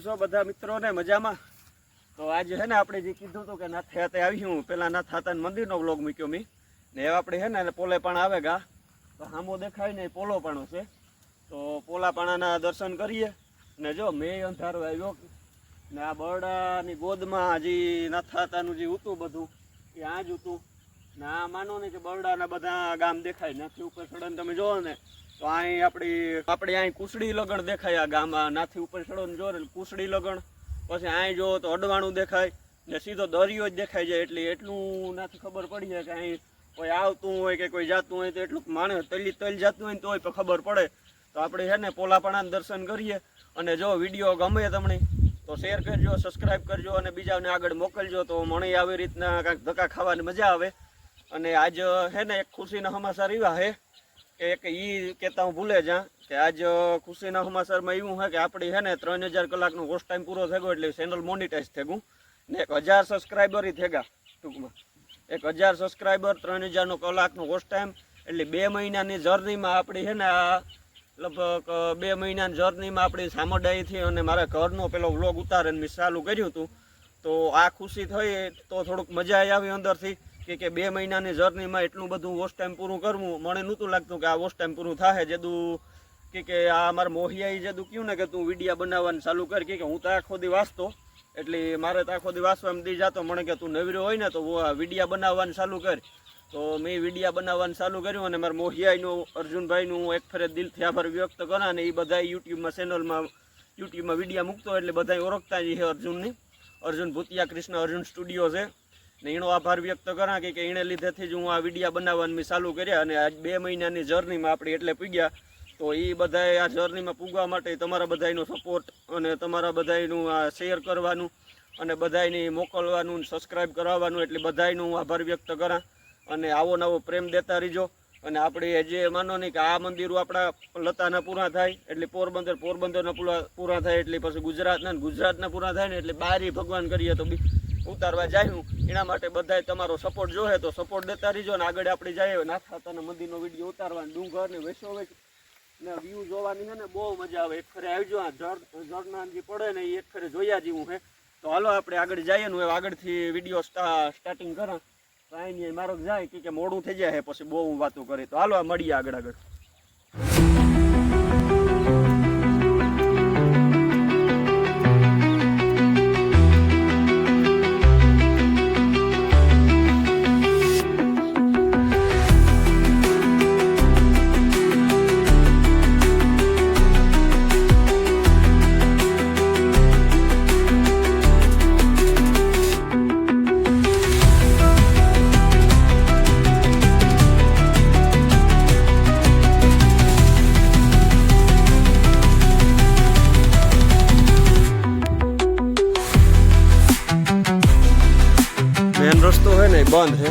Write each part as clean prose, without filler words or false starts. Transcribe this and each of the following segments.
છો બધા મિત્રોને મજામાં? તો આજે છે ને આપણે જે કીધું હતું કે નાથે હાથે આવ્યું, પેલા નાથ હાથા મંદિરનો વ્લોગ મૂક્યો મેં ને હવે આપણે છે ને પોલે પણ આવે ગા તો સામો દેખાય ને પોલો પણ છે. તો પોલા પાણાના દર્શન કરીએ ને જો મેં અંધારો આવ્યો ને આ બરડાની ગોદમાં હજી નાથ હાથાનું જે હતું બધું એ આ જ હતું ને આ માનો ને કે બરડાના બધા ગામ દેખાય નાથી ઉપર સડન તમે જોવો ને તો અહીં આપણે અહીં કુસડી લગણ દેખાય. આ ગામમાં નાથી ઉપર ચડો ને જો કુસડી લગણ, પછી અહીં જો તો અડવાણું દેખાય ને સીધો દરિયો જ દેખાય જાય. એટલે એટલું નાથી ખબર પડી જાય કે અહીં કોઈ આવતું હોય કે કોઈ જાતું હોય તો એટલું માણસ તલ જતું હોય ને તોય ખબર પડે. તો આપણે છે ને પોલાપણાના દર્શન કરીએ અને જો વિડીયો ગમે તમને તો શેર કરજો, સબસ્ક્રાઈબ કરજો અને બીજાને આગળ મોકલજો તો મને આવી રીતના કાંઈક ધક્કા ખાવાની મજા આવે. અને આજ છે ને એક ખુશીના સમાચાર એવા છે કે એક એ કહેતા હું ભૂલે જા કે આજ ખુશીના સમાચારમાં એવું છે કે આપણી છે ને 3000 કલાકનો વોચ ટાઈમ પૂરો થઈ ગયો એટલે ચેનલ મોનિટાઈઝ થઈ ગયું ને 1000 સબસ્ક્રાઈબર થઈ ગયા. ટૂંકમાં 1000 સબસ્ક્રાઈબર 3000 કલાકનો વોચ ટાઈમ એટલે 2 મહિનાની જર્નીમાં આપણી છે ને આ લગભગ 2 મહિનાની જર્નીમાં આપણી સામડાઈથી અને મારા ઘરનો પેલો વ્લોગ ઉતારીને મેં ચાલુ કર્યું હતું. તો આ ખુશી થઈ તો થોડુંક મજા આવી અંદરથી કે 2 મહિનાની જર્નીમાં એટલું બધું વોચ ટાઈમ પૂરું કરવું. મને નહોતું લાગતું કે આ વોચ ટાઈમ પૂરું થાય. જેદું કે આ મારા મોહિયાએ જેદું કહ્યું ને કે તું વિડીયા બનાવવાનું ચાલુ કર કે હું તો આખો દી વાંચતો એટલે મારે તો આખો દી વાંચવામાં દી જાતો. મને કે તું નવરો હોય ને તો વિડીયા બનાવવાનું ચાલુ કર. તો મેં વિડીયા બનાવવાનું ચાલુ કર્યું અને મારા મોહિયાઈનું અર્જુનભાઈનું એક ફરે દિલથી આભાર વ્યક્ત કરા ને એ બધા યુટ્યુબમાં ચેનલમાં વિડીયા મૂકતો એટલે બધા ઓળખતા જ છે અર્જુનની. અર્જુન ભૂતિયા કૃષ્ણ અર્જુન સ્ટુડિયો છે ને એનો આભાર વ્યક્ત કરા કે એને લીધેથી જ હું આ વિડીયા બનાવવાનું મેં ચાલુ કર્યા. અને આજ 2 મહિનાની જર્નીમાં આપણે એટલે પૂગ્યા. તો એ બધાએ આ જર્નીમાં પૂગવા માટે તમારા બધાનો સપોર્ટ અને તમારા બધાનું આ શેર કરવાનું અને બધાની મોકલવાનું, સબસ્ક્રાઈબ કરાવવાનું એટલે બધાનું આભાર વ્યક્ત કરા અને આવો નવો પ્રેમ દેતા રહીજો. અને આપણે જે માનો નહીં કે આ મંદિરો આપણા લતાના પૂરા થાય એટલે પોરબંદરના પૂરા થાય એટલે પછી ગુજરાતના પૂરા થાય ને એટલે બહારી ભગવાન કરીએ તો ઉતારવા જાય. એના માટે બધાએ તમારો સપોર્ટ જોહે તો સપોર્ટ દેતા રહીજો. અને આગળ આપણે જઈએ નાથ હાથાના મંદિરનો વિડીયો ઉતારવાનો, ડુંગર ને વેસોવેચ ને વ્યૂ જોવાની છે ને બહુ મજા આવે. એક ફરે આવજો, આ ઝરના જે પડે ને એ એક ફરે જોયા જેવું છે. તો હાલો આપણે આગળ જઈએ ને આગળથી વિડીયો સ્ટાર્ટિંગ કરા તો અહીં મારો જાય કે મોડું થઈ જાય પછી બહુ વાતો કરી. તો હાલો મળીએ આગળ. મેન રસ્તો છે ને બંધ છે,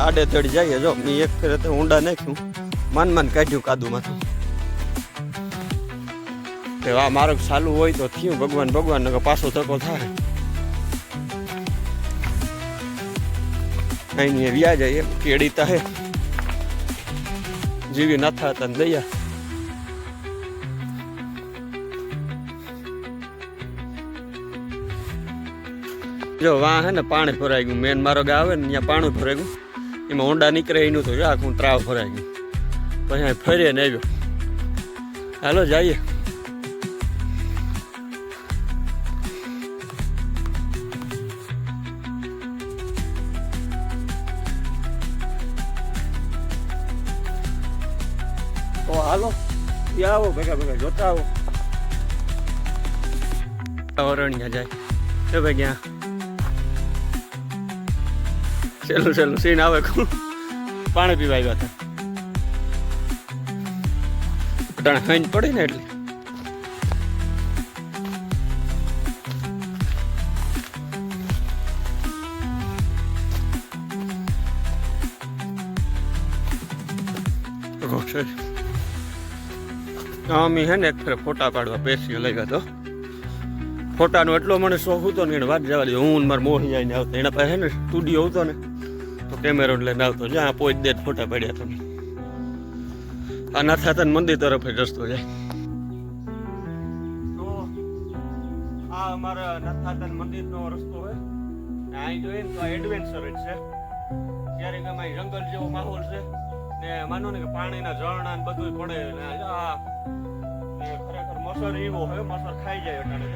આડે તડી જઈએ. જો મેં એક ફેરે તો ઊંડા નાખ્યું, માન કાઢ્યું કાદુમાંથી. આ માર્ગ ચાલુ હોય તો થયું ભગવાન પાછો ધક્કો થાય. અહીં વ્યા જાય કેડી તાહે જીવી ના થતા દયા. જો વાં હે ને પાણી ભરાઈ ગયું. મેન મારો ગા આવે ને ત્યાં પાણી ભરાઈ ગયું, એમાં ઊંડા નીકળે એનું તો આખું ત્રાવ ભરાઈ ગયું. પછી અહીં ફરીએ ને આવ્યો. હાલો જઈએ. તો હાલો ત્યાં આવો, ભેગા જોતા આવો. વરણિયા જાય તો ભાઈ ત્યાં છેલ્લું સીન આવે. પાણી પીવા આવ્યા હતા ટાણે ખાઈને પડે ને એટલે અમે હે ને એક ફેર ફોટા પાડવા પેશી લાગ્યા તો. ફોટાનો એટલો મને શોખ હતો ને એને વાત જવા દે. હું મારે મોહી જઈને આવતો એના પાસે હે ને સ્ટુડિયો હતો ને તો કેમેરો લઈને આવતો જ્યાં પોચ દે ફોટા પાડ્યા તમે. આ નાથ હાથાના મંદિર તરફ જ રસ્તો જાય. તો આ અમારા નાથાતન મંદિરનો રસ્તો હોય ને અહીં જોઈએ ને તો આ એડવેન્ચર જ છે. ક્યારેક એમાં જંગલ જેવો માહોલ છે ને માનો ને કે પાણીના ઝરણા ને બધું પડે ને આ ખરેખર મસર એવો હોય, મસર ખાઈ જાય અટાણે.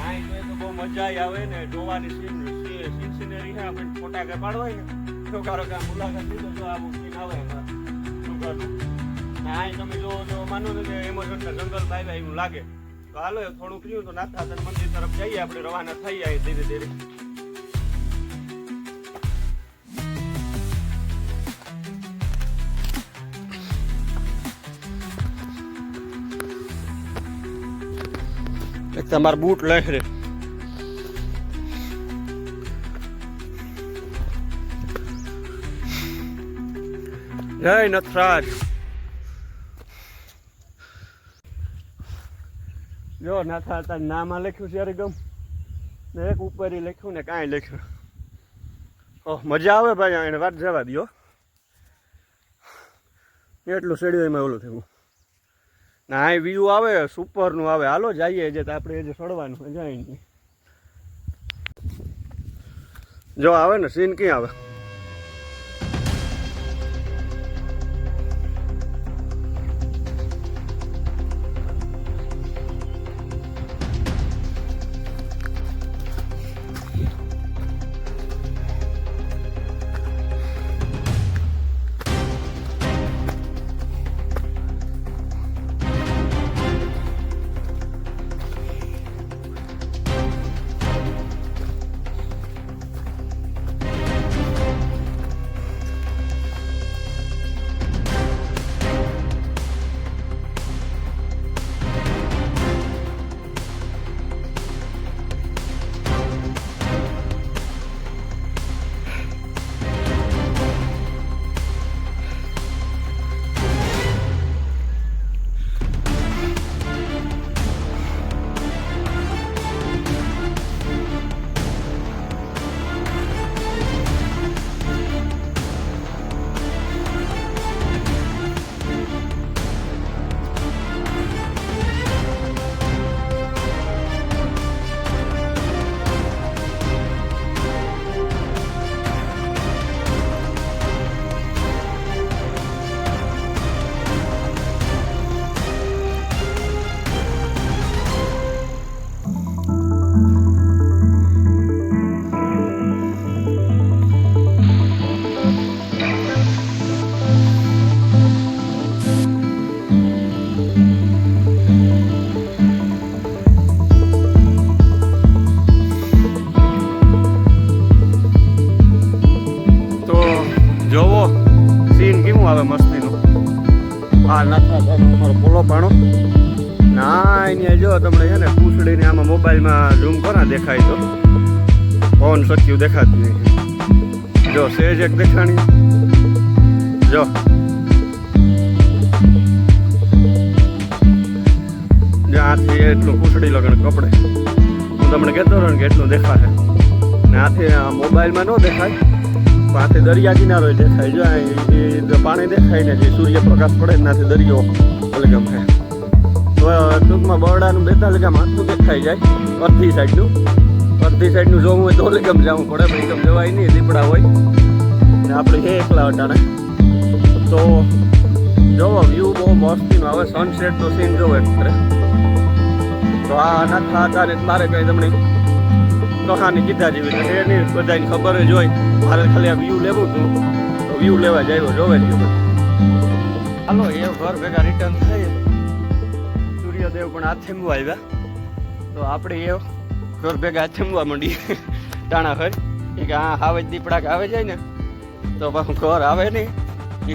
અહીં જોઈએ તો બહુ મજા આવે ને જોવાની સિનરી છે. આપણે ફોટા કે પાડવાય ને તો કારો કે મુલાકાત લીધો તો આવું સીન આવે એમાં ડુંગરનું. ને અહીં તમે જો માનો ને કે એમેઝોનના જંગલ બાય એવું લાગે. તો હાલો થોડુંક રહ્યું તો નાથાતન મંદિર તરફ જઈએ, આપણે રવાના થઈ જાય ધીરે ધીરે. તમારા બૂટ લહેરે જય નથરાજ. જો નાથાતન નામાં લખ્યું છે ગમ ને એક ઉપર લખ્યું ને કાંઈ લખ્યું. ઓહ મજા આવે ભાઈ, એને વાત જવા દો. એટલું શેડ્યું એમાં ઓલું થયું ના. અહીં વ્યૂ આવે સુપરનું આવે. હાલો જઈએ જે આપણે જે ચડવાનું જાય નહીં. જો આવે ને સીન ક્યાં આવે. આવે મસ્તીનો. આ નાથાતન અમારો પોલો પાણો ના અહીંયા જો તમને છે ને પૂછડીને આમાં મોબાઈલમાં ઝૂમ કરો દેખાય તો પવન શક્યું દેખાતું નહીં. જો સેજ એક દેખાણી જો આથી એટલું પૂછડી લગણ કપડે હું તમને કહેતો રહ્યો કે એટલું દેખાશે ને આથી મોબાઈલમાં ન દેખાય. આથી દરિયા કિનારો દેખાય. જો પાણી દેખાય ને જે સૂર્યપ્રકાશ પડે એનાથી દરિયો અલગમ છે. તો ટૂંકમાં બરડાનું 42 માથું દેખાઈ જાય અડધી સાઈડનું જોવું હોય તો અલગમ જવું પડે. એકદમ જવાય નહીં, દીપડા હોય ને આપણે છે એકલા અટાણે. તો જોવો વ્યૂ બહુ મસ્તીનો આવે. સનસેટનો સીન જોવો એક કરે. તો આ નાથાતન ને મારે કંઈ તમને કહાની કીધા જેવી છે નહીં, બધાને ખબર જ હોય. મારે ખાલી આ વ્યૂ લેવું હતું તો વ્યૂ લેવા જાય જોવે જ. હાલો એ ઘર ભેગા રિટર્ન થઈ. સૂર્યદેવ પણ આથેમવા આવ્યા તો આપણે એ ઘર ભેગા આથેમવા માંડીએ ટાણા ખર કે હા આવે દીપડા આવે જાય ને તો પાછું ઘર આવે નહીં.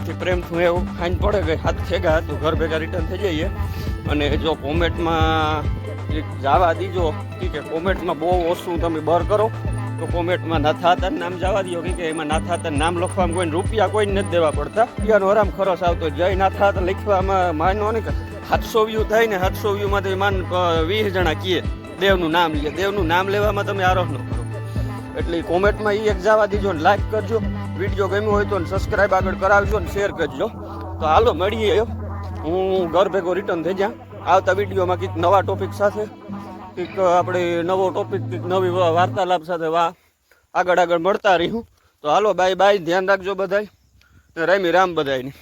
એથી પ્રેમથી એવું ખાઈને પડે કે હાથ ભેગા તો ઘર ભેગા રિટર્ન થઈ જઈએ. અને જો કોમેન્ટમાં જવા દીજો કે કોમેન્ટમાં બહુ ઓછું તમે બર કરો તો કોમેન્ટમાં નાથાતન નામ જવા દો કે એમાં નાથાતન નામ લખવામાં કોઈને રૂપિયા કોઈને નથી દેવા પડતા. રૂપિયાનો આરામ ખરસ આવતો. જય નાથાતન લખવામાં માનો ને કે 700 વ્યૂ થાય ને 700 વ્યૂમાંથી માન 20 જણા કીએ દેવનું નામ લે. દેવનું નામ લેવામાં તમે આરોહ ન કરો. એટલે કોમેન્ટમાં એ એક જવા દીજો ને લાઈક કરજો. વિડીયો ગમ્યો હોય તો સબસ્ક્રાઈબ આગળ કરાવજો ને શેર કરજો. તો હાલો મળીએ. હું ઘર ભેગો રિટર્ન થઈ જા આવતા વિડીયોમાં કંઈક નવા ટોપિક સાથે. કંઈક આપણે નવો ટોપિક કંઈક નવી વાર્તાલાપ સાથે આગળ મળતા રહીશું. તો હાલો બાય બાય, ધ્યાન રાખજો બધાય, રામી રામ બધાયની.